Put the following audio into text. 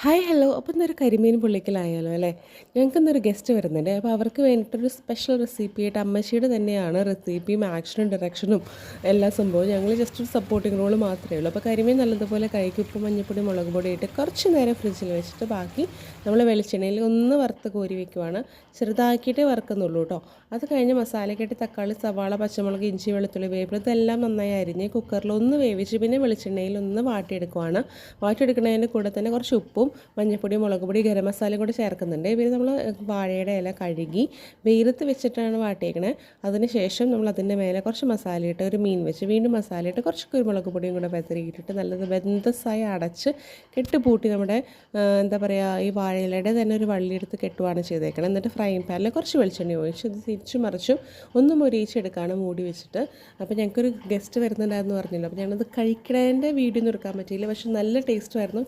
Hi hello അപ്പോൾ ഇന്നൊരു കരിമീൻ പൊള്ളിക്കലായാലോ അല്ലേ. ഞങ്ങൾക്ക് ഇന്നൊരു ഗസ്റ്റ് വരുന്നുണ്ട്. അപ്പോൾ അവർക്ക് വേണ്ടിയിട്ടൊരു സ്പെഷ്യൽ റെസിപ്പിയായിട്ട് അമ്മച്ചിയുടെ തന്നെയാണ് റെസിപ്പിയും ആക്ഷനും ഡയറക്ഷനും എല്ലാ സംഭവവും. ഞങ്ങൾ ജസ്റ്റ് ഒരു സപ്പോർട്ടിങ് റോൾ മാത്രമേ ഉള്ളൂ. അപ്പോൾ കരിമീൻ നല്ലതുപോലെ കൈക്ക് ഉപ്പ് മഞ്ഞൾപ്പൊടി മുളക് പൊടി ഇട്ട് കുറച്ച് നേരം ഫ്രിഡ്ജിൽ വെച്ചിട്ട് ബാക്കി നമ്മൾ വെളിച്ചെണ്ണയിൽ ഒന്ന് വറുത്ത് കോരി വെക്കുവാണ്. ചെറുതാക്കിയിട്ടേ വറുക്കുന്നുള്ളൂ കേട്ടോ. അത് കഴിഞ്ഞ് മസാലയ്ക്കായിട്ട് തക്കാളി സവാള പച്ചമുളക് ഇഞ്ചി വെളുത്തുള്ളി വേപ്പില ഇതെല്ലാം നന്നായി അരിഞ്ഞ് കുക്കറിൽ ഒന്ന് വേവിച്ച് പിന്നെ വെളിച്ചെണ്ണയിൽ ഒന്ന് വാട്ടിയെടുക്കുവാണ്. വാട്ടിയെടുക്കുന്നതിൻ്റെ കൂടെ തന്നെ കുറച്ച് ഉപ്പും മഞ്ഞൾപ്പൊടി മുളക് പൊടി ഗരം മസാലയും കൂടി ചേർക്കുന്നുണ്ട്. പിന്നെ നമ്മൾ വാഴയുടെ ഇല കഴുകി വെയിലത്ത് വെച്ചിട്ടാണ് വാട്ടിയേക്കണേ. അതിന് ശേഷം നമ്മൾ അതിൻ്റെ മേലെ കുറച്ച് മസാല ഇട്ട് ഒരു മീൻ വെച്ച് വീണ്ടും മസാല ഇട്ട് കുറച്ച് കുരുമുളക് പൊടിയും കൂടെ വെതറിയിട്ടിട്ട് നല്ലത് വെന്തസായി അടച്ച് കെട്ടുപൂട്ടി നമ്മുടെ എന്താ പറയുക ഈ വാഴയിലയുടെ തന്നെ ഒരു വള്ളിയെടുത്ത് കെട്ടുവാണ് ചെയ്തേക്കണം. എന്നിട്ട് ഫ്രൈങ് പാനിൽ കുറച്ച് വെളിച്ചെണ്ണ ഒഴിച്ച് ഇത് തിരിച്ചു മറിച്ചും ഒന്ന് മൊരിയിച്ചെടുക്കുകയാണ് മൂടി വെച്ചിട്ട്. അപ്പോൾ ഞങ്ങൾക്കൊരു ഗസ്റ്റ് വരുന്നുണ്ടായിരുന്നു പറഞ്ഞല്ലോ. അപ്പോൾ ഞങ്ങളത് കഴിക്കണതിൻ്റെ വീഡിയോ ഒന്നും എടുക്കാൻ പറ്റിയില്ല. പക്ഷെ നല്ല ടേസ്റ്റുമായിരുന്നു.